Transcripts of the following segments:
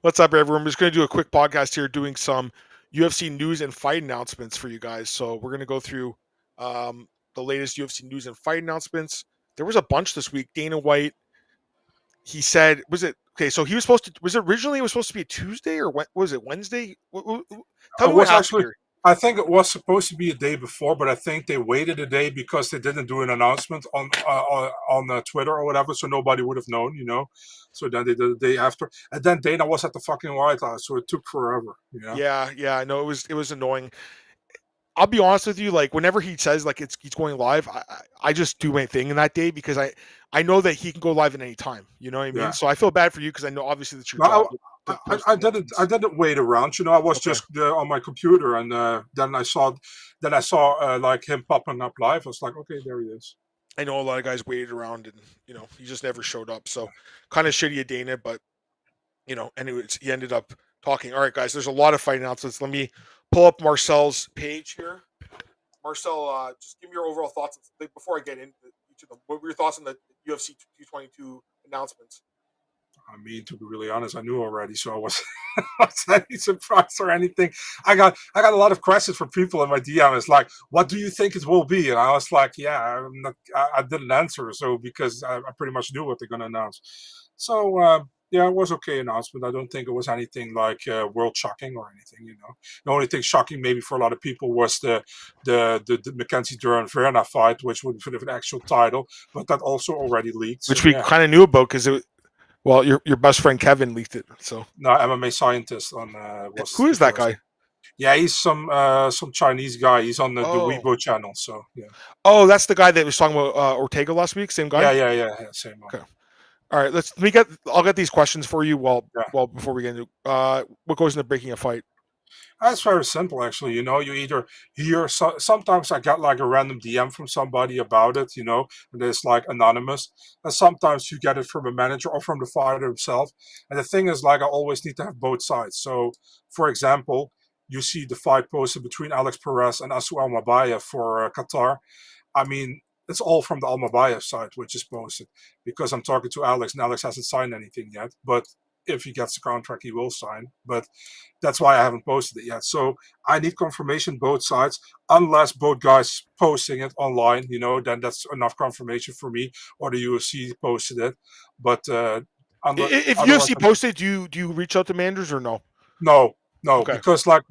What's up, everyone? We're just going to do a quick podcast here doing some UFC news and fight announcements for you guys. So we're going to go through the latest UFC news and fight announcements. There was a bunch this week. Dana White, he said, was it okay? So he was supposed to, was it originally it was supposed to be a Tuesday or was it Wednesday? Tell It me what was happened actually, here. I think it was supposed to be a day before, but I think they waited a day because they didn't do an announcement on Twitter or whatever, so nobody would have known. So then they did the day after, and then Dana was at the fucking White House, so it took forever. Yeah, I know it was annoying. I'll be honest with you, like whenever he says like he's going live, I just do my thing in that day because I know that he can go live at any time. You know what I mean? Yeah. So I feel bad for you because I know obviously that's your job No, to post I didn't. I announcements. didn't wait around. I was Okay. just on my computer, and then I saw like him popping up live. I was like, okay, there he is. I know a lot of guys waited around and he just never showed up. So kind of shitty of Dana, but anyways, he ended up talking. All right, guys, there's a lot of fight announcements. Let me pull up Marcel's page here. Marcel, just give me your overall thoughts before I get into each of them. What were your thoughts on the UFC 222 announcements? I mean, to be really honest, I knew already, so I was not any surprised or anything. I got a lot of questions from people in my DM. It's like, what do you think it will be? And I was like, yeah, I didn't answer, so because I pretty much knew what they're gonna announce. So yeah, it was okay announcement. I don't think it was anything like world shocking or anything. The only thing shocking maybe for a lot of people was the Mackenzie Dern Verna fight, which would have an actual title, but that also already leaked. So Which we yeah. kind of knew about because well, your best friend Kevin leaked it. So No, MMA scientist on was who the is that first. guy? Yeah, he's some Chinese guy. He's on the Oh, Weibo channel. So yeah, oh, that's the guy that was talking about Ortega last week. Same guy. yeah, same one. Okay. All right. Let me get. I'll get these questions for you. Yeah, Before we get into what goes into breaking a fight. that's very simple actually. You either hear sometimes I get like a random DM from somebody about it. And it's like anonymous, and sometimes you get it from a manager or from the fighter himself. And the thing is, like, I always need to have both sides. So, for example, you see the fight posted between Alex Perez and Asu Almabaya for Qatar. I mean, it's all from the Almabaya side, which is posted because I'm talking to Alex, and Alex hasn't signed anything yet. But if he gets the contract, he will sign. But that's why I haven't posted it yet. So I need confirmation both sides, unless both guys posting it online. Then that's enough confirmation for me, or the UFC posted it. But If otherwise, UFC posted, do you reach out to managers or no? no, no, Okay. because like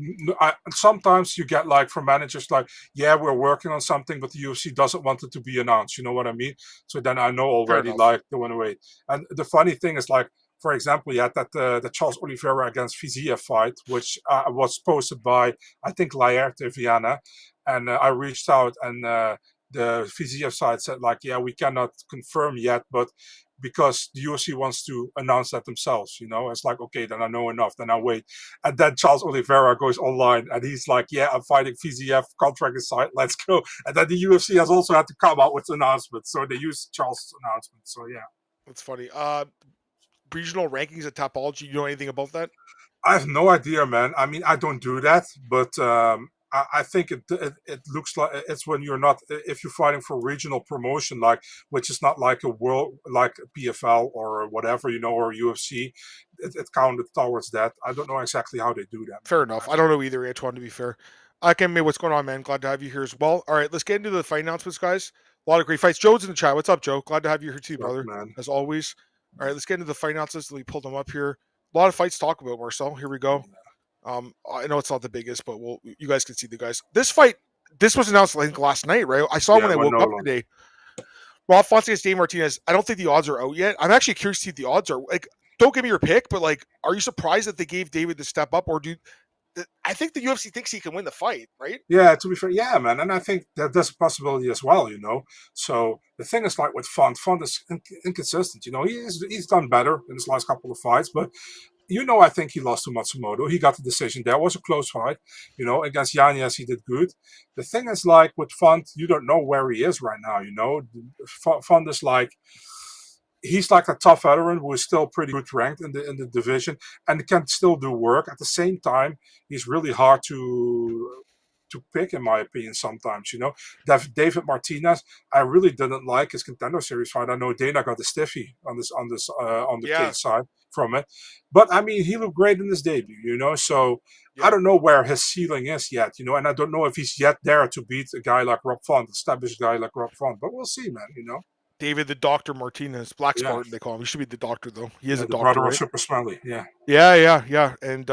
sometimes you get like from managers like, yeah, we're working on something, but the UFC doesn't want it to be announced. You know what I mean? So then I know Fair already enough. like the one way. And the funny thing is like, for example, you had the Charles Oliveira against Fiziev fight, which was posted by I think Laerte Viana, and I reached out and the Fiziev side said like, yeah, we cannot confirm yet, but because the UFC wants to announce that themselves. It's like, okay, then I know enough, then I wait. And then Charles Oliveira goes online and he's like, yeah, I'm fighting VZF, contract is signed, let's go. And then the UFC has also had to come out with announcements. So they used Charles' announcement. So yeah. That's funny. Regional rankings at Topology. You know anything about that? I have no idea, man. I mean, I don't do that, but I think it looks like it's when you're not if you're fighting for regional promotion, like which is not like a world like PFL or whatever, or UFC. It counted towards that. I don't know exactly how they do that, Fair man. enough. I don't know either, Antoine, to be fair. Okay, what's going on, man? Glad to have you here as well. All right, let's get into the fight announcements, guys. A lot of great fights. Joe's in the chat. What's up, Joe? Glad to have you here too, So, brother, man. as always. All right, let's get into the fight announcements. Let me pull them up here. A lot of fights to talk about, Marcel. Here we go. I know it's not the biggest, but you guys can see the guys. This was announced, I think, last night, right? I saw it Yeah, when I but woke no up longer. today. Rob Fonte against Dave Martinez. I don't think the odds are out yet. I'm actually curious to see if the odds are like. Don't give me your pick, but like, are you surprised that they gave David the step up, or do I think the UFC thinks he can win the fight, right? Yeah, to be fair, yeah, man, and I think that there's a possibility as well. So the thing is, like with Font is inconsistent. He's done better in his last couple of fights, but I think he lost to Matsumoto. He got the decision there. It was a close fight. Against Yanez, he did good. The thing is, like with Font, you don't know where he is right now. Font is like he's like a tough veteran who is still pretty good ranked in the division and can still do work. At the same time, he's really hard to to pick, in my opinion. Sometimes, David Martinez, I really didn't like his Contender Series fight. I know Dana got a stiffy on the Yeah, cage side from it, but I mean, he looked great in his debut. So I yep. don't know where his ceiling is yet. And I don't know if he's yet there to beat a guy like Rob Font, established guy like Rob Font. But we'll see, man. David the Doctor Martinez, Black Yeah, Spartan they call him. He should be the doctor though. He is yeah, a the doctor, brother of right? Super Smelly. Yeah. Yeah. And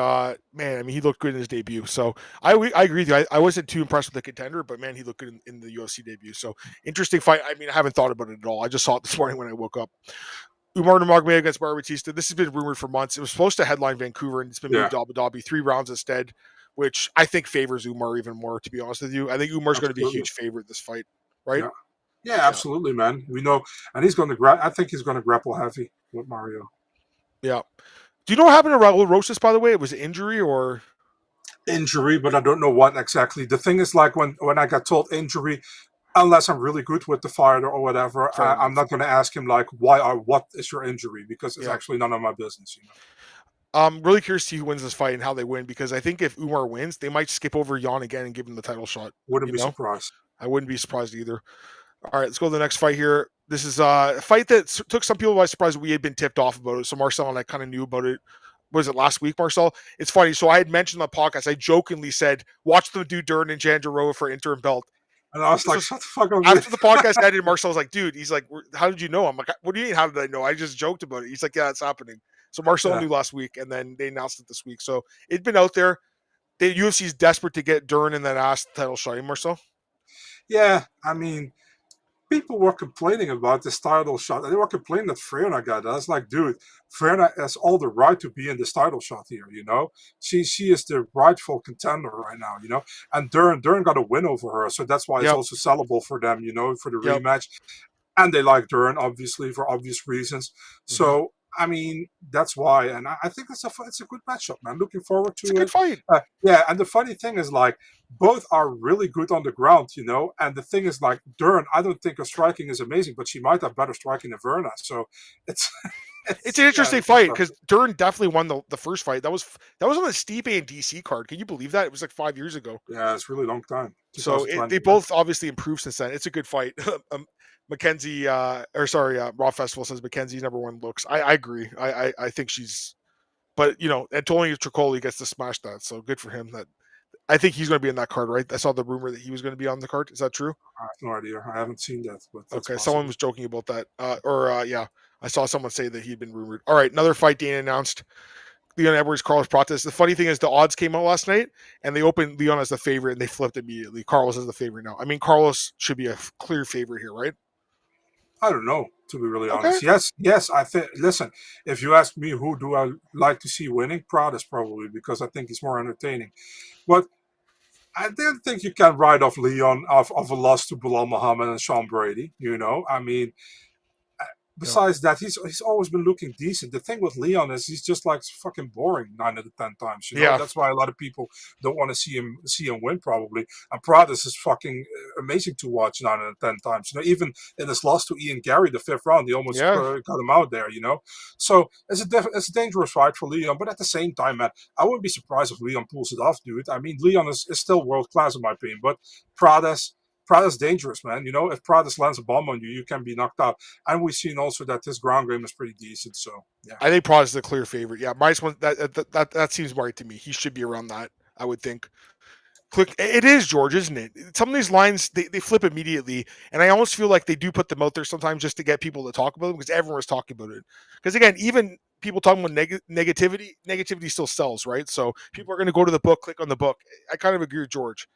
man, I mean, he looked good in his debut. So I agree with you. I wasn't too impressed with the Contender, but man, he looked good in the UFC debut. So interesting fight. I mean, I haven't thought about it at all. I just saw it this morning when I woke up. Umar Nurmagomedov against Bar Batista. This has been rumored for months. It was supposed to headline Vancouver, and it's been moved Yeah, to Abu Dhabi 3 rounds instead, which I think favors Umar even more. To be honest with you, I think Umar's going to be a absolutely. huge favorite this fight, right? Yeah. Yeah, Yeah, absolutely, man. We know, and he's going to I think he's going to grapple heavy with Mario. yeah. Do you know what happened to Raul Rosas, by the way? It was injury or Injury, but I don't know what exactly. The thing is, like when I got told injury, unless I'm really good with the fighter or whatever, fair I'm enough? not going to ask him like why or what is your injury, because it's Yeah. actually none of my business. I'm really curious to see who wins this fight and how they win because I think if Umar wins, they might skip over Jan again and give him the title shot. Wouldn't You be know, surprised. I wouldn't be surprised either. All right, let's go to the next fight here. This is a fight that took some people by surprise. We had been tipped off about it, so Marcel and I kind of knew about it. Was it last week, Marcel? It's funny. So I had mentioned on the podcast. I jokingly said, "Watch them do Dern and Jandaroa for interim belt." And I was This like, was shut the fuck up, dude. after the podcast ended. Marcel's like, "Dude," he's like, "How did you know?" I'm like, "What do you mean? How did I know? I just joked about it." He's like, "Yeah, it's happening." So Marcel Yeah, knew last week, and then they announced it this week. So it'd been out there. The UFC is desperate to get Dern in that ass title shot. Marcel. yeah. I mean, people were complaining about this title shot. And they were complaining that Freya got it. I was like, dude, Freya has all the right to be in this title shot here. She is the rightful contender right now. And Dern got a win over her, so that's why it's Yep. also sellable for them, for the Yep. rematch. And they like Dern, obviously, for obvious reasons. Mm-hmm. So I mean, that's why, and I think it's a good matchup, man. Looking forward It's a to good it. fight. Yeah, and the funny thing is, like, both are really good on the ground. And the thing is, like, Dern, I don't think her striking is amazing, but she might have better striking than Verna. So it's, It's an interesting it's fight because impressive. Dern definitely won the first fight. That was on the Stipe and DC card. Can you believe that? It was like 5 years ago. Yeah, it's really long time. So 2020. they Yeah. both obviously improved since then. It's a good fight. Mackenzie, Raw Festival says Mackenzie's number one looks. I agree. I think she's, but Antonio Tricoli gets to smash that. So good for him. That I think he's going to be in that card, right? I saw the rumor that he was going to be on the card. Is that true? I have no idea. I haven't seen that, but that's Okay, someone possible. was joking about that. Yeah, I saw someone say that he'd been rumored. All right, another fight Dana announced. Leon Edwards, Carlos Prates. The funny thing is the odds came out last night and they opened Leon as the favorite and they flipped immediately. Carlos is the favorite now. I mean, Carlos should be a clear favorite here, right? I don't know, to be really Okay. honest. Yes. I think. Listen, if you ask me, who do I like to see winning? Prada's probably, because I think he's more entertaining. But I don't think you can write off Leon of a loss to Bilal Muhammad and Sean Brady. I mean, Yeah. besides that, he's always been looking decent. The thing with Leon is he's just like fucking boring 9 out of 10 times. Yeah. That's why a lot of people don't want to see him win probably. And Pradas is fucking amazing to watch 9 out of 10 times. Even in his loss to Ian Gary, the fifth round, he almost Yeah. got him out there. So it's a dangerous fight for Leon. But at the same time, man, I wouldn't be surprised if Leon pulls it off, dude. I mean, Leon is still world class in my opinion, but Prada's dangerous, man. If Pradas lands a bomb on you, you can be knocked out. And we've seen also that his ground game is pretty decent. So yeah, I think Prates is the clear favorite. Yeah. Minus one. That seems right to me. He should be around that, I would think. It is George, isn't it? Some of these lines they flip immediately, and I almost feel like they do put them out there sometimes just to get people to talk about them because everyone's talking about it. Because again, even people talking about negativity still sells, right? So people are going to go to the book, click on the book. I kind of agree with George.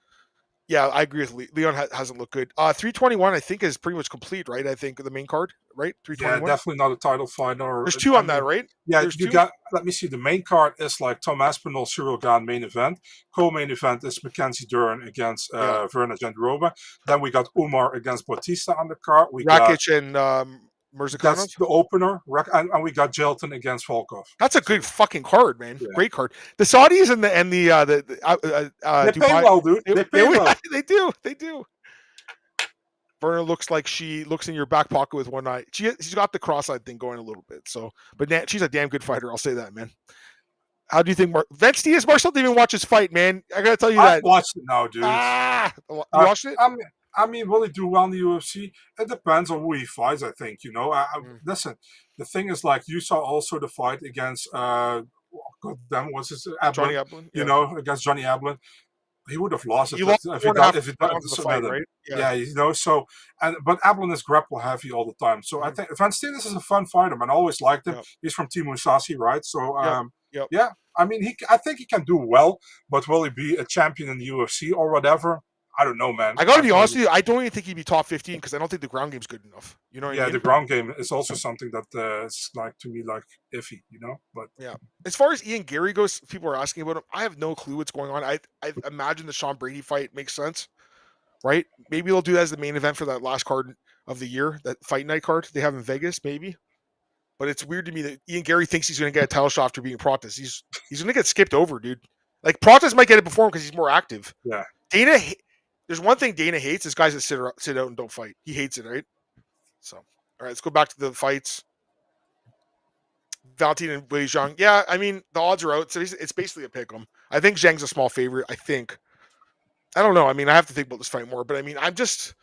Yeah, I agree with Leon. Hasn't looked good. 321, I think, is pretty much complete, right? I think the main card, right? yeah, 321. definitely not a title fight. Or There's two I on that, mean, right? yeah, There's you two. got. Let me see. The main card is like Tom Aspinall, Cyril Gane main event. Co-main event is Mackenzie Dern against Yeah, Verna Jandiroba. Then we got Umar against Bautista on the card. We got Rakic and That's Mirzakhanov. the opener, and we got Jelton against Volkov. That's a good So fucking card, man. yeah, Great card. The Saudis and they pay Dubai, well, dude. They pay well. they do. They do. Verna looks like she looks in your back pocket with one eye. She's got the cross-eyed thing going a little bit. So, but she's a damn good fighter. I'll say that, man. How do you think Vince Diaz Marcel didn't even watch his fight, man? I gotta tell you I've that. watched it now, dude. You watched it? I mean, will he do well in the UFC? It depends on who he fights, I think. Listen, the thing is, like, you saw also the fight against, goddamn, what's his, Johnny Ablin, Eblin? Yeah. Against Johnny Ablin. He would have lost He lost if he 4.5 if he rounds of the fight, submitted. right? Yeah, so but Ablin is grapple heavy all the time. So I think Van Steenis is a fun fighter, man. I always liked him. Yep. He's from Team Musashi, right? So Yep. yeah, I mean I think he can do well, but will he be a champion in the UFC or whatever? I don't know, man. I gotta be honest with you, I don't even think he'd be top 15 because I don't think the ground game's good enough. You know what I mean? The ground game is also something that is like, to me, like, iffy, But yeah, as far as Ian Gary goes, people are asking about him. I have no clue what's going on. I imagine the Sean Brady fight makes sense, right? Maybe they'll do that as the main event for that last card of the year, that fight night card they have in Vegas, maybe. But it's weird to me that Ian Gary thinks he's going to get a title shot after being Pratas. He's going to get skipped over, dude. Like Pratas might get it before him because he's more active. Yeah. There's one thing Dana hates is guys that sit out and don't fight. He hates it, right? So, all right, let's go back to the fights. Valentina and Weili Zhang. Yeah, I mean, the odds are out. So it's basically a pick 'em. I think Zhang's a small favorite. I think. I don't know. I mean, I have to think about this fight more, but I mean, this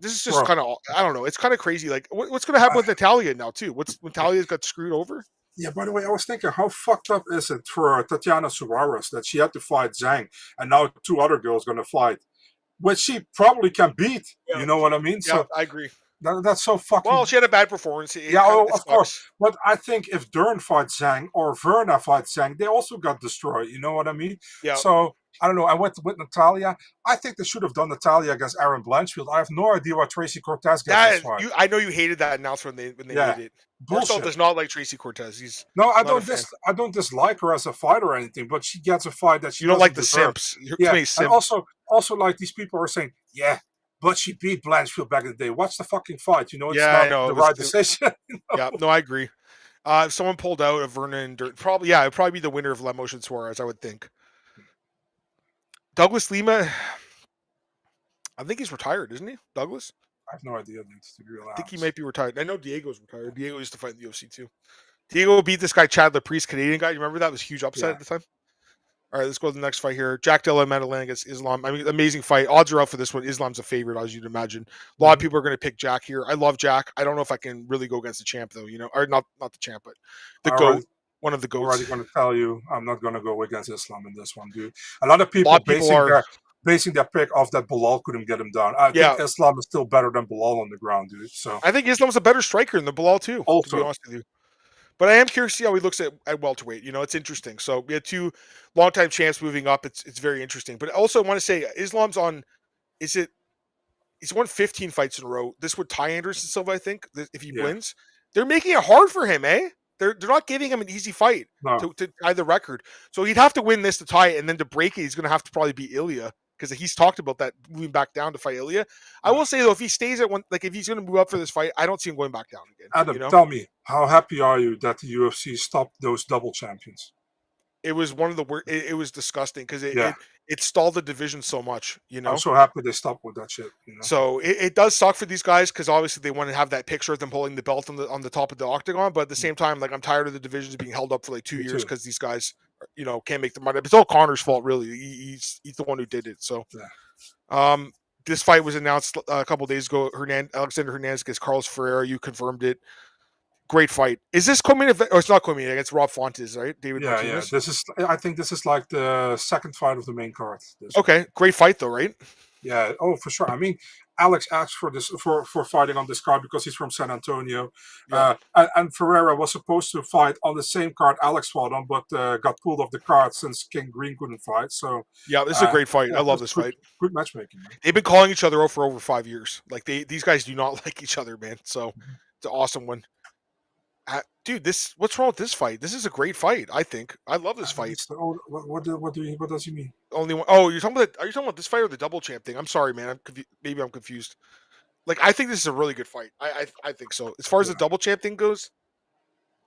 is just kind of, I don't know. It's kind of crazy. Like, what's going to happen with Natalia now, too? When Natalia's got screwed over? Yeah, by the way, I was thinking, how fucked up is it for Tatiana Suarez that she had to fight Zhang and now two other girls going to fight, which she probably can beat. Yeah. You know what I mean? Yeah, so I agree. That's so fucking. Well, she had a bad performance. Of course. But I think if Dern fights Zhang or Verna fights Zhang, they also got destroyed. You know what I mean? Yeah. So I don't know. I went with Natalia. I think they should have done Natalia against Aaron Blanchfield. I have no idea why Tracy Cortez got this fight. I know you hated that announcement when they made it. Marcel does not like Tracy Cortez. I don't dislike her as a fighter or anything, but she gets a fight that she don't like the deserve. simps. And also like these people are saying, yeah, but she beat Blanchfield back in the day. Watch the fucking fight. It's not the right decision. Yeah, no, I agree. If someone pulled out of Vernon and Dirt, it'd probably be the winner of Lemos and Suarez, I would think. Douglas Lima, I think he's retired, isn't he? Douglas? I have no idea, dude, to be real. I think he might be retired. I know Diego's retired. Diego used to fight in the UFC too. Diego beat this guy, Chad LaPriest, Canadian guy. You remember that? It was a huge upset at the time. All right, let's go to the next fight here. Jack Della and Maddalena against Islam. I mean, amazing fight. Odds are out for this one. Islam's a favorite, as you'd imagine. A lot of people are going to pick Jack here. I love Jack. I don't know if I can really go against the champ, though. Or not the champ, but the GOAT. One of the GOATs. I'm already going to tell you, I'm not going to go against Islam in this one, dude. A lot of people are basing their pick off that Bilal couldn't get him down. I think Islam is still better than Bilal on the ground, dude. So I think Islam's a better striker than Bilal, too, also, to be honest with you. But I am curious to see how he looks at welterweight. It's interesting. So we had two longtime champs moving up. It's very interesting. But also I want to say Islam's on, he's won 15 fights in a row. This would tie Anderson Silva, I think, if he wins. They're making it hard for him, eh? They're not giving him an easy fight to tie the record. So he'd have to win this to tie it, and then to break it, he's going to have to probably beat Ilya, because he's talked about that, moving back down to fight Ilya. I will say, though, if he stays at one, like if he's going to move up for this fight, I don't see him going back down again. Adam, tell me, how happy are you that the UFC stopped those double champions? It was one of the worst. It was disgusting because it stalled the division so much. I'm so happy they stopped with that shit. So it does suck for these guys because obviously they want to have that picture of them holding the belt on the top of the octagon. But at the same time, like, I'm tired of the divisions being held up for like 2 years because these guys, can't make the money. It's all Connor's fault, really. He's the one who did it. So, this fight was announced a couple of days ago. Alexander Hernandez against Carlos Ferreira. You confirmed it. Great fight. Is this co-main event? Or it's not co-main against Rob Fontes, right? David Martínez? Yeah. I think this is like the second fight of the main card. Okay, great fight though, right? Yeah. Oh, for sure. I mean, Alex asked for this for fighting on this card because he's from San Antonio, and Ferreira was supposed to fight on the same card Alex fought on, but got pulled off the card since King Green couldn't fight. So this is a great fight. I love this fight. Good matchmaking. Man. They've been calling each other out for over 5 years. Like these guys do not like each other, man. So it's an awesome one. Dude, what's wrong with this fight? This is a great fight, I think. I love this fight. What does he mean? Only one. Oh, are you talking about this fight or the double champ thing? I'm sorry, man. Maybe I'm confused. Like, I think this is a really good fight. I think so. As far as the double champ thing goes,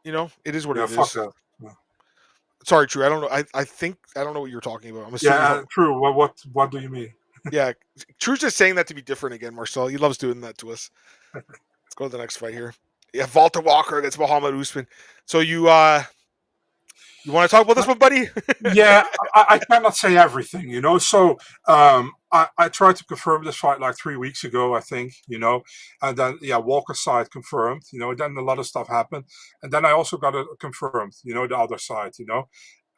it is what it is. Fuck that. Yeah. Sorry, True. I don't know. I think I don't know what you're talking about. I'm assuming. True. What do you mean? Yeah, True's just saying that to be different again, Marcel. He loves doing that to us. Let's go to the next fight here. Yeah, Walter Walker against Muhammad Usman. So you You want to talk about this one, buddy? Yeah, I cannot say everything, you know. So I tried to confirm this fight like 3 weeks ago, I think, you know, and then Walker's side confirmed, you know. Then a lot of stuff happened, and then I also got it confirmed, you know, the other side, you know,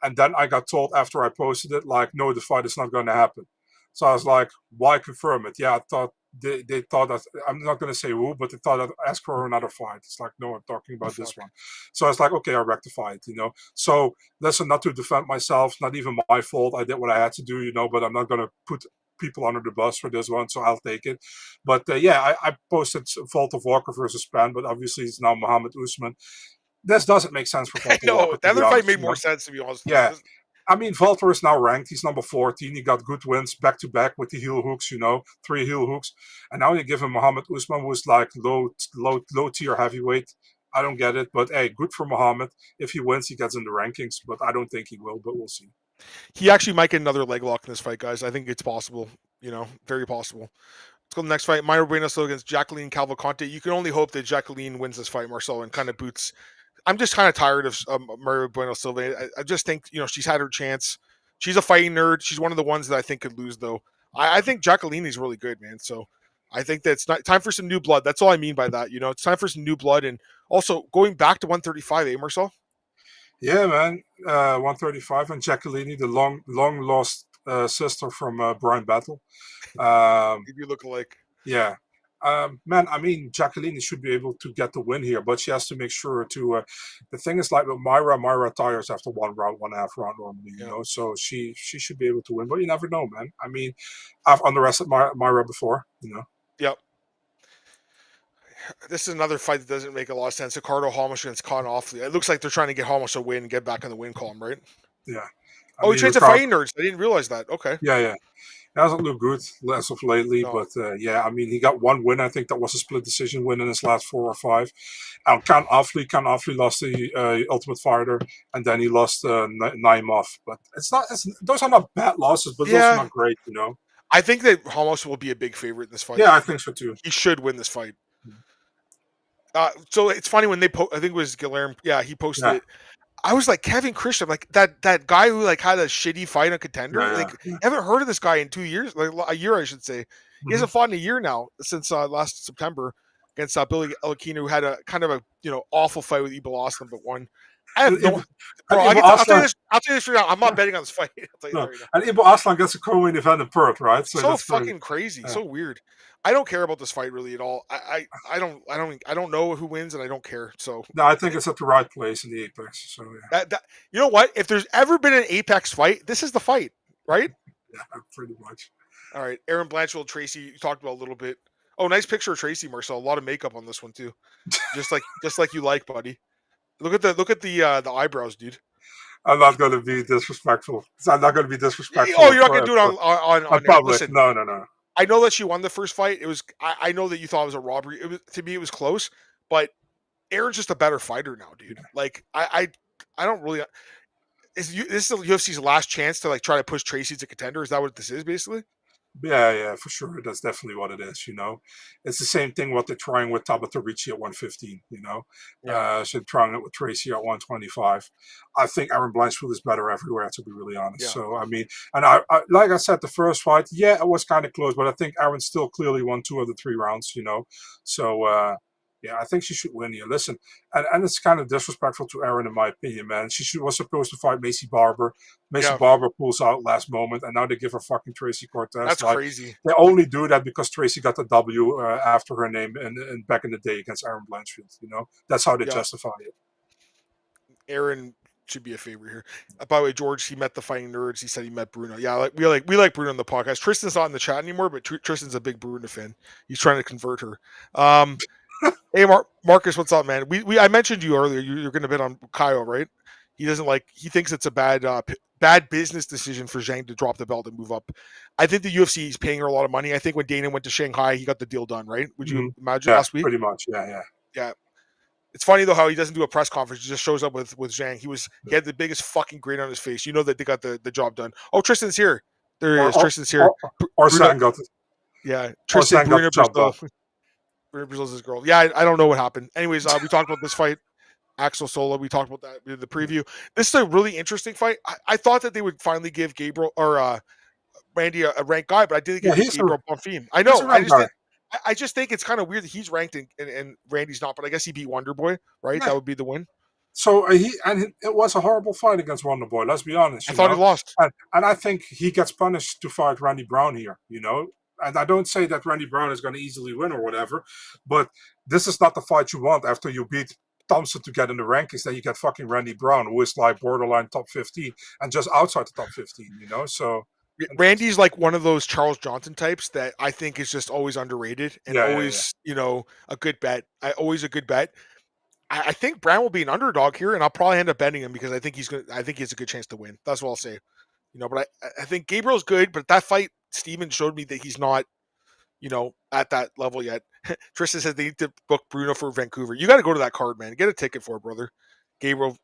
and then I got told after I posted it, like, no, the fight is not going to happen. So I was like, why confirm it? Yeah, I thought they thought that, I'm not going to say who, but they thought I'd ask for another fight. It's like, no, I'm talking about this one. So I was like, okay, I'll rectify it, you know. So listen, not to defend myself, not even my fault. I did what I had to do, you know, but I'm not going to put people under the bus for this one, so I'll take it. But I posted Walter Walker versus Span, but obviously it's now Muhammad Usman. This doesn't make sense for I Walter know Walker, that to be other fight honest. made more sense, to be honest. Yeah. I mean, Walter is now ranked. He's number 14. He got good wins back to back with the heel hooks, you know, 3 heel hooks. And now you give him Muhammad Usman, who's like low tier heavyweight. I don't get it, but hey, good for Muhammad. If he wins, he gets in the rankings, but I don't think he will, but we'll see. He actually might get another leg lock in this fight, guys. I think it's possible, you know, very possible. Let's go to the next fight. Mayra Bueno against Jacqueline Cavalcante. You can only hope that Jacqueline wins this fight, Marcel, and kind of boots. I'm just kind of tired of Mayra Bueno Silva. I just think, you know, she's had her chance. She's a fighting nerd. She's one of the ones that I think could lose, though. I think Jacqueline is really good, man. So I think that it's not time for some new blood. That's all I mean by that. You know, it's time for some new blood. And also going back to 135, Marcel? Yeah, man. 135 and Jacqueline, the long lost sister from Brian Battle. You look alike. Yeah. Man, I mean, Jacqueline should be able to get the win here, but she has to make sure to. The thing is, like with Mayra tires after 1 round, 1.5 round normally, you know, so she should be able to win, but you never know, man. I mean, I've underestimated Mayra before, you know. Yep. This is another fight that doesn't make a lot of sense. Ricardo Holmes against Con Offley. It looks like they're trying to get Holmes to win and get back on the win column, right? Yeah. He trains at Fighting Nerds. I didn't realize that. Okay. Yeah. It hasn't looked good as of lately, No. but I mean, he got 1 win. I think that was a split decision win in his last 4 or 5. And Con Offley lost the Ultimate Fighter, and then he lost Naimov. But those are not bad losses, but those are not great, you know. I think that Holmes will be a big favorite in this fight. Yeah, I think so too. He should win this fight. So it's funny when they I think it was Guilherme. Yeah, he posted it. I was like, Kevin Christian, like that guy who like had a shitty fight on Contender. I haven't heard of this guy in 2 years, like a year, I should say. He hasn't fought in a year now since last September against Billy Elakina, who had a kind of a awful fight with Ebel Aslan, but won. I have no. Bro, I'll tell you this right now. I'm not betting on this fight. I'll tell you right now. And Ebel Aslan gets a co-main event in Perth, right? So that's fucking crazy. So weird. I don't care about this fight really at all. I don't know who wins, and I don't care. So no, I think it's at the right place in the Apex. So that you know what? If there's ever been an Apex fight, this is the fight, right? Yeah, pretty much. All right, Aaron Blanchfield, Tracy, you talked about a little bit. Oh, nice picture of Tracy, Marcel. A lot of makeup on this one too, just like you like, buddy. Look at the eyebrows, dude. I'm not going to be disrespectful. Oh, you're not going to do it on public. Listen, no. I know that she won the first fight. It was I know that you thought it was a robbery. To me, it was close, but Aaron's just a better fighter now, dude. Like I don't really. This is the UFC's last chance to like try to push Tracy to Contender. Is that what this is basically? Yeah, for sure. That's definitely what it is, you know. It's the same thing what they're trying with Tabata Ricci at 115, you know. So they're trying it with Tracy at 125. I think Aaron Blanchfield is better everywhere, to be really honest. Yeah. So, I mean, and I like I said, the first fight, it was kind of close, but I think Aaron still clearly won 2 of the 3 rounds, you know. So, I think she should win here. Listen, and it's kind of disrespectful to Aaron, in my opinion, man. She was supposed to fight Macy Barber. Barber pulls out last moment, and now they give her fucking Tracy Cortez. That's crazy. They only do that because Tracy got the W after her name and back in the day against Aaron Blanchfield. You know, that's how they justify it. Aaron should be a favorite here. By the way, George, he met the Fighting Nerds. He said he met Bruno. Yeah, we like Bruno on the podcast. Tristan's not in the chat anymore, but Tristan's a big Bruno fan. He's trying to convert her. Hey, Marcus, what's up, man? I mentioned you earlier. You're going to bet on Kyle, right? He thinks it's a bad business decision for Zhang to drop the belt and move up. I think the UFC is paying her a lot of money. I think when Dana went to Shanghai, he got the deal done, right? Would you imagine last week? Pretty much, yeah. It's funny though how he doesn't do a press conference; he just shows up with Zhang. He had the biggest fucking grin on his face. You know that they got the job done. Oh, Tristan's here. There he is. Tristan's here. Or Zhang got it. Yeah, Tristan Bruno Brazil. Bruno Brazil's his girl. Yeah, I don't know what happened. Anyways, we talked about this fight. Axel Sola. We talked about that in the preview. This is a really interesting fight. I thought that they would finally give Gabriel or Randy a ranked guy, but I didn't Yeah, give Gabriel Bonfim. I he's know. a ranked guy. I just think it's kind of weird that he's ranked and Randy's not. But I guess he beat Wonder Boy, right? Yeah. That would be the win. So it was a horrible fight against Wonderboy. Let's be honest. I thought he lost, and I think he gets punished to fight Randy Brown here. And I don't say that Randy Brown is going to easily win or whatever, but this is not the fight you want after you beat Thompson to get in the rankings. Then you get fucking Randy Brown, who is like borderline top 15 and just outside the top 15. So Randy's like one of those Charles Johnson types that I think is just always underrated and always, a good bet. Always a good bet. I think Brown will be an underdog here, and I'll probably end up betting him because I think he has a good chance to win. That's what I'll say. But I think Gabriel's good, but that fight, Steven showed me that he's not, at that level yet. Tristan says they need to book Bruno for Vancouver. You got to go to that card, man. Get a ticket for it, brother. Gabriel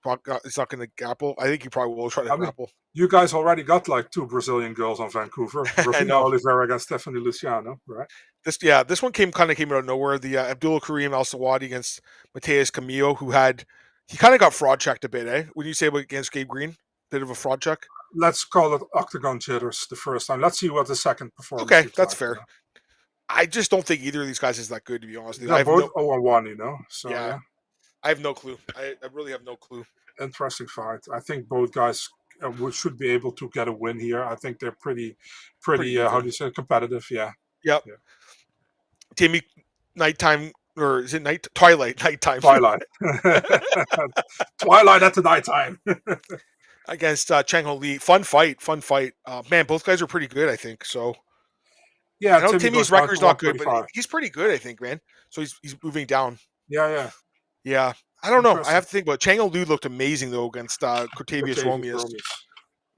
is not going to grapple. I think he probably will try to grapple. You guys already got like 2 Brazilian girls on Vancouver. Ravina Oliveira against Stephanie Luciano, right? This one came out of nowhere. The Abdullah Karim Al Sawadi against Mateus Camillo, he kind of got fraud checked a bit, eh? When you say against Gabe Green, bit of a fraud check. Let's call it octagon jitters the first time. Let's see what the second performance. Okay, that's fair. I just don't think either of these guys is that good, to be honest. They're both 0-1, So yeah. I have no clue. I really have no clue. Interesting fight. I think both guys should be able to get a win here. I think they're pretty how do you say, competitive? Yeah. Yep. Yeah. Timmy, nighttime, or is it twilight? Nighttime. Twilight. Twilight at the nighttime. Against Chang Ho Lee. Fun fight. Man, both guys are pretty good, I think. So. Yeah, I know Timmy's record's not good, but he's pretty good, I think, man. So he's moving down. Yeah. I don't know. I have to think about it. Chang Lu looked amazing though against Cortavious Romeus.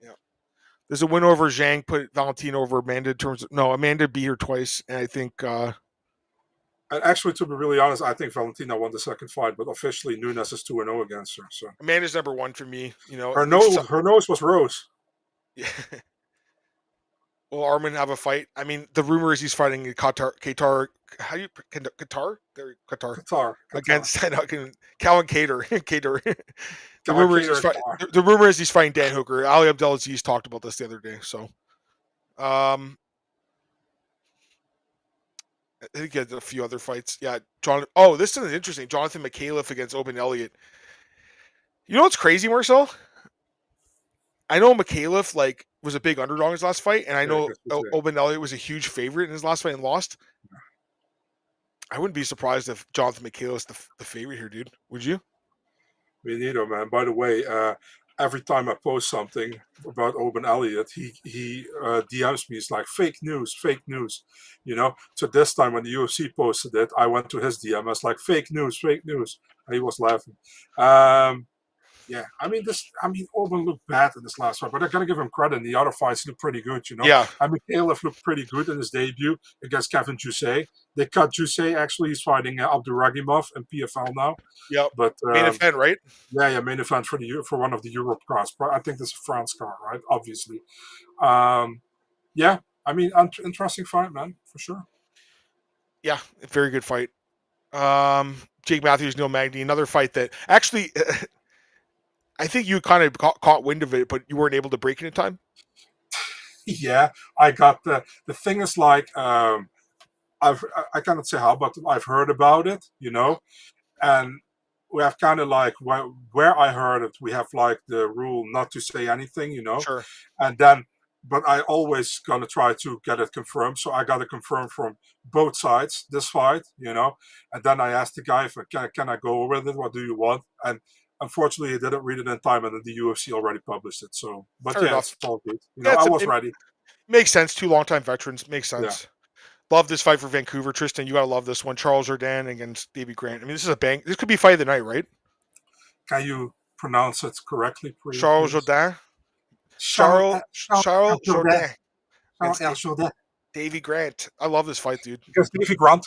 Yeah. There's a win over Zhang, put Valentina over Amanda. Amanda beat her twice, and I think. And actually, to be really honest, I think Valentina won the second fight, but officially Nunes is 2-0 against her. So Amanda's number 1 for me. Her nose was rose. Yeah. Will Arman have a fight? I mean, the rumor is he's fighting Qatar. How do you Qatar? Qatar against Calvin Cater. The rumor is he's fighting Dan Hooker. Ali Abdelaziz talked about this the other day. So, I think he had a few other fights. Yeah, this is interesting. Jonathan Makhachev against Oben Elliott. You know what's crazy, Marcel? I know Makhachev was a big underdog in his last fight, and I know Oben Elliott was a huge favorite in his last fight and lost. I wouldn't be surprised if Jonathan Makhachev is the favorite here, dude. Would you? Me neither, man. By the way, every time I post something about Oben Elliott, he DMs me. It's like fake news. So this time when the UFC posted it, I went to his DM. I was like, fake news. And he was laughing. Yeah, Oben looked bad in this last fight, but I gotta give him credit. In the other fights looked pretty good, Yeah. Makhachev looked pretty good in his debut against Kevin Jusey. They cut Jusey. Actually, he's fighting Abduragimov in PFL now. Yep. But main event, right? Yeah, main event for one of the Europe cards. But I think this is a France card, right? Obviously. Interesting fight, man, for sure. Yeah, very good fight. Jake Matthews, Neil Magny, another fight that actually. I think you kind of caught wind of it, but you weren't able to break it in time. Yeah, I got the thing is like I cannot say how, but I've heard about it, and we have kind of like where I heard it, we have like the rule not to say anything, Sure. And then, but I always gonna try to get it confirmed, so I got it confirmed from both sides this fight, and then I asked the guy if can I go with it? What do you want? And unfortunately, I didn't read it in time, and the UFC already published it. So, but fair enough. It's all good. I was ready. Makes sense. 2 longtime veterans. Makes sense. Yeah. Love this fight for Vancouver. Tristan, you got to love this one. Charles Jourdain against Davey Grant. I mean, this is a bang. This could be fight of the night, right? Can you pronounce it correctly, please? Charles Jourdain. Charles Jourdain. Davey Grant. I love this fight, dude. Because Davey Grant.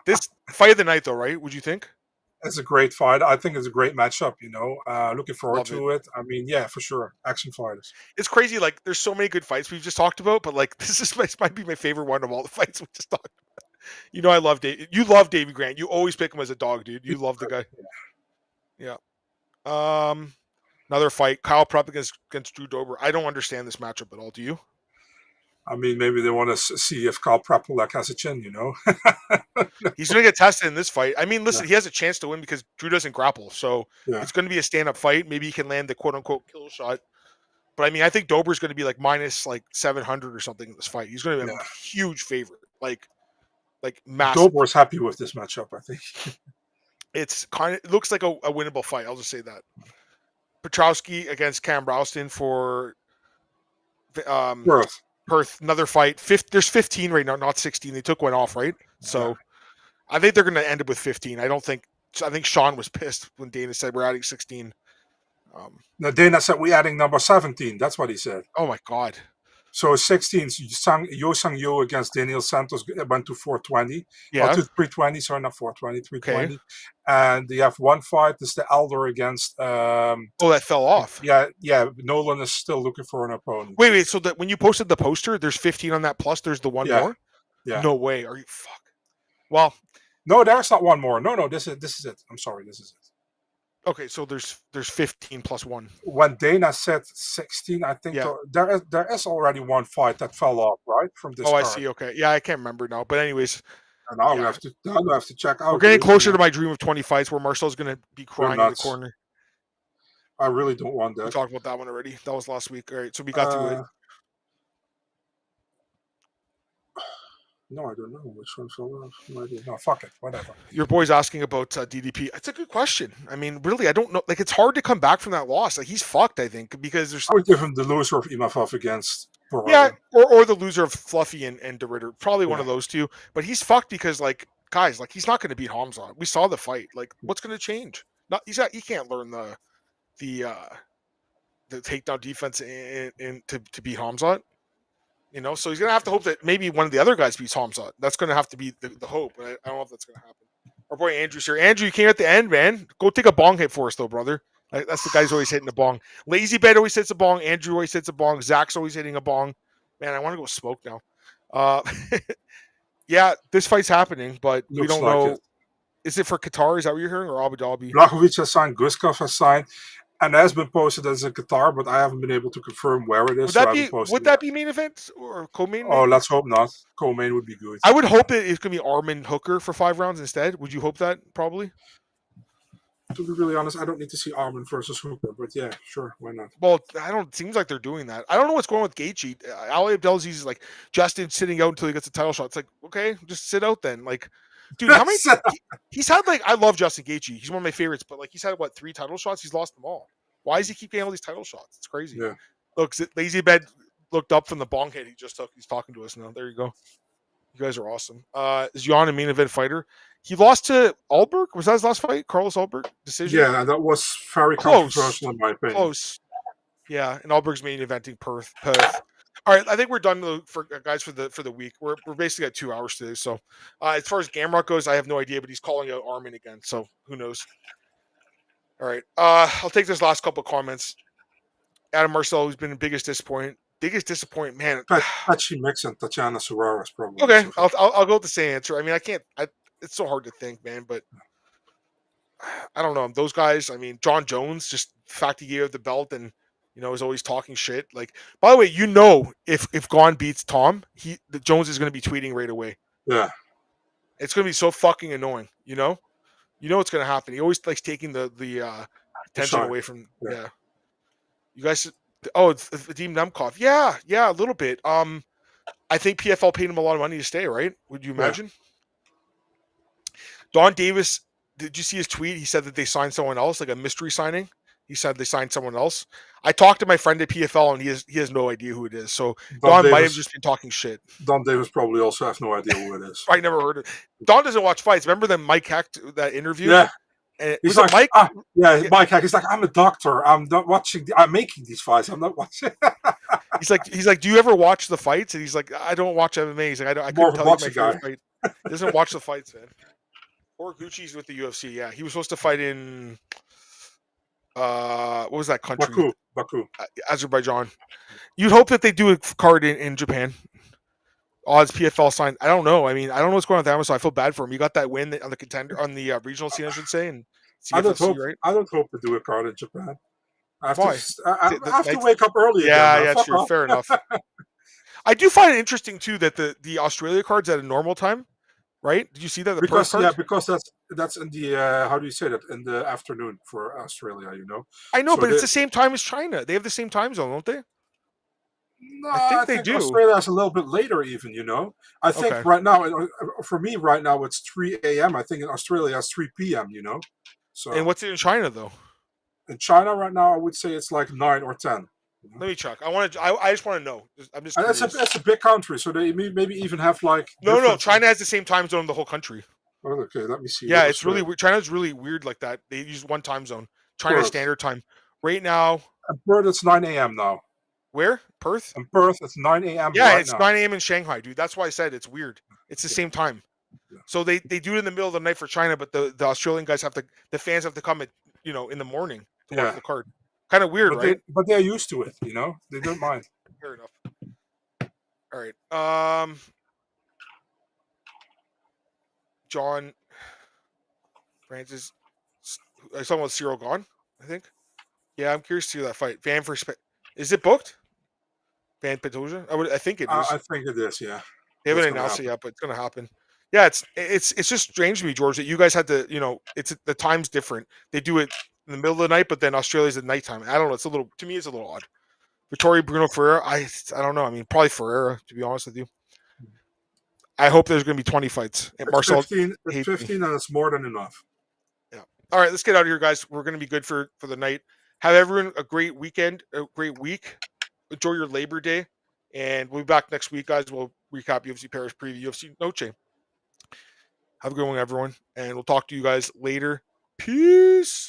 This fight of the night, though, right? Would you think? It's a great fight. I think it's a great matchup, looking forward to it. I mean, yeah, for sure. Action fighters. It's crazy. There's so many good fights we've just talked about, but this might be my favorite one of all the fights we just talked about. I love Dave. You love Davey Grant. You always pick him as a dog, dude. You love the guy. Yeah. Another fight. Kyle Prep against Drew Dober. I don't understand this matchup at all. Do you? I mean, maybe they want to see if Karl Prepolak has a chin, you know? He's going to get tested in this fight. I mean, listen, Yeah. he has a chance to win because Drew doesn't grapple. So Yeah. it's going to be a stand-up fight. Maybe he can land the quote-unquote kill shot. But I mean, I think Dober's going to be like minus like 700 or something in this fight. He's going to be Yeah. a huge favorite, like massive. Dober is happy with this matchup, I think. It looks like a winnable fight. I'll just say that. Petrowski against Cam Ralston for Perth, another fight. There's 15 right now, not 16. They took one off, right? So Yeah. I think they're going to end up with 15. I think Sean was pissed when Dana said we're adding 16. Now Dana said we're adding number 17. That's what he said. Oh my God. So 16, Yo Sang Yo against Daniel Santos went to 420. Yeah. To 320, sorry, not 420, 320. Okay. And you have one fight. It's the Elder against... that fell off. Yeah. Nolan is still looking for an opponent. Wait. So that when you posted the poster, there's 15 on that plus there's the one more? Yeah. No way. Are you... Fuck. Well... No, there's not one more. No, this is it. I'm sorry, this is it. Okay, so there's 15 plus one. When Dana said 16, I think there is already one fight that fell off, right? From this card. I see. Okay. Yeah, I can't remember now. But anyways. Now we have to check out. We're getting closer to my dream of 20 fights where Marcel's going to be crying in the corner. I really don't want that. We talked about that one already. That was last week. All right, so we got through it. No, I don't know which one fell off. No, fuck it, whatever. Your boy's asking about DDP. It's a good question. I mean, really, I don't know. Like, it's hard to come back from that loss. Like, he's fucked, I think, because there's... I would give him the loser of Imavov against... Yeah, or the loser of Fluffy and DeRitter. Probably one of those two. But he's fucked because, like, guys, like, he's not going to beat Hamza. We saw the fight. Like, what's going to change? He can't learn the takedown defense to beat Hamza. You know, so he's going to have to hope that maybe one of the other guys beats Hamza. That's going to have to be the hope. I don't know if that's going to happen. Our boy Andrew's here. Andrew, you came at the end, man. Go take a bong hit for us, though, brother. That's the guy who's always hitting the bong. Lazy Bed always hits a bong. Andrew always hits a bong. Zach's always hitting a bong. Man, I want to go smoke now. Yeah, this fight's happening, but we don't know. It. Is it for Qatar? Is that what you're hearing? Or Abu Dhabi? Blachowicz has signed. Guskov has signed. And it has been posted as in Qatar, but I haven't been able to confirm where it is. Would that be main event or co-main? Oh, let's hope not. Co-main would be good. I would hope it's going to be Armin Hooker for 5 rounds instead. Would you hope that? Probably. To be really honest, I don't need to see Armin versus Hooker, but yeah, sure, why not? Well, it seems like they're doing that. I don't know what's going on with Gaethje. Ali Abdelaziz is like Justin sitting out until he gets a title shot. It's like, okay, just sit out then. Like, dude, how many? He's had I love Justin Gaethje. He's one of my favorites, but he's had 3 title shots. He's lost them all. Why does he keep getting all these title shots? It's crazy. Yeah. Look, Lazy Bed looked up from the bong hit he just took. He's talking to us now. There you go. You guys are awesome. Is Jan a main event fighter? He lost to Alberg. Was that his last fight? Carlos Alberg decision. Yeah, that was very controversial in my opinion. Close. Yeah, and Alberg's main eventing Perth. All right, I think we're done for guys for the week. We're basically at 2 hours today. So as far as Gamrot goes, I have no idea, but he's calling out Armin again. So who knows? All right, I'll take this last couple of comments. Adam Marcel, who's been the biggest disappointment, man. Pachi Mix and Tatiana Suarez probably. Okay, I'll go with the same answer. I mean, it's so hard to think, man, but I don't know. Those guys, I mean, John Jones, just the fact he gave the belt and, is always talking shit. Like, by the way, if Gon beats Tom, the Jones is going to be tweeting right away. Yeah. It's going to be so fucking annoying, You know what's going to happen. He always likes taking the attention away from, yeah. You guys, it's Vadim Nemkov. Yeah, a little bit. I think PFL paid him a lot of money to stay, right? Would you imagine? Yeah. Don Davis, did you see his tweet? He said that they signed someone else, like a mystery signing. He said they signed someone else. I talked to my friend at PFL, and he has no idea who it is. So Don might have just been talking shit. Don Davis probably also has no idea who it is. I never heard it. Don doesn't watch fights. Remember that Mike Heck, that interview? Yeah. And he's like, Mike? Mike Heck. He's like, I'm a doctor. I'm not watching. I'm making these fights. I'm not watching. he's like, do you ever watch the fights? And he's like, I don't watch MMA. He's like, I couldn't tell you my favorite fight. He doesn't watch the fights, man. Or Gucci's with the UFC. Yeah, he was supposed to fight in what was that country? Baku. Azerbaijan. You'd hope that they do a card in Japan. Odds PFL signed. I don't know. I mean, I don't know what's going on with Amazon. I feel bad for him. You got that win on the contender on the regional scene, I should say, and It's I don't UFC, hope. right? I don't hope to do a card in Japan. I have to. Why? I have to Nights. wake up early again, Yeah, man. yeah, Fuck true. off. Fair enough. I do find it interesting too that the Australia card's at a normal time, right? Did you see that the Perth Because yeah, card? because that's in the how do you say that, in the afternoon for Australia, you know. I know, So but it's the the same time as China. They have the same time zone, don't they? no, I I think they think do. Australia is a little bit later, even. You know, I think Okay. right now, for me right now, it's 3 a.m. I think in Australia it's 3 p.m. You know, And so what's it in China though? in China right now, I would say it's like 9 or 10. You know? Let me check. I want to. I just want to know. I'm just And curious. it's a big country, so they maybe even have like No, no. different. China has the same time zone in the whole country. Oh, okay, let me see Yeah, what it's really Australia. weird. China's really weird like that. They use one time zone. China's Perth. standard time. Right now, In Perth, it's 9 a.m. now. where? Perth? In Perth, it's 9 a.m. Yeah, right it's now. 9 a.m. in Shanghai, dude. That's why I said it's weird. It's the Yeah, same time. yeah. So they do it in the middle of the night for China, but the Australian guys have to the fans have to come at in the morning to watch Yeah. the card. Kind of weird, right? But they're used to it, you know. They don't mind. Fair enough. All right. John Francis. I saw with Cyril gone. I think. Yeah, I'm curious to see that fight. Is it booked? Van Petoja? I think it is. I think it is. Yeah, They haven't that's gonna announced it happen. yet, but it's gonna happen. Yeah, it's just strange to me, George, that you guys had to, it's the time's different. They do it in the middle of the night, but then Australia's at nighttime. I don't know. It's a little to me, it's a little odd. Vittorio Bruno Ferreira, I don't know. I mean, probably Ferreira, to be honest with you. I hope there's going to be 20 fights. And It's Marcel 15. It's hates me. 15, and it's more than enough. Yeah. All right, let's get out of here, guys. We're going to be good for the night. Have everyone a great weekend, a great week. Enjoy your Labor Day, and we'll be back next week, guys. We'll recap UFC Paris preview, UFC Noche. Have a good one, everyone, and we'll talk to you guys later. Peace.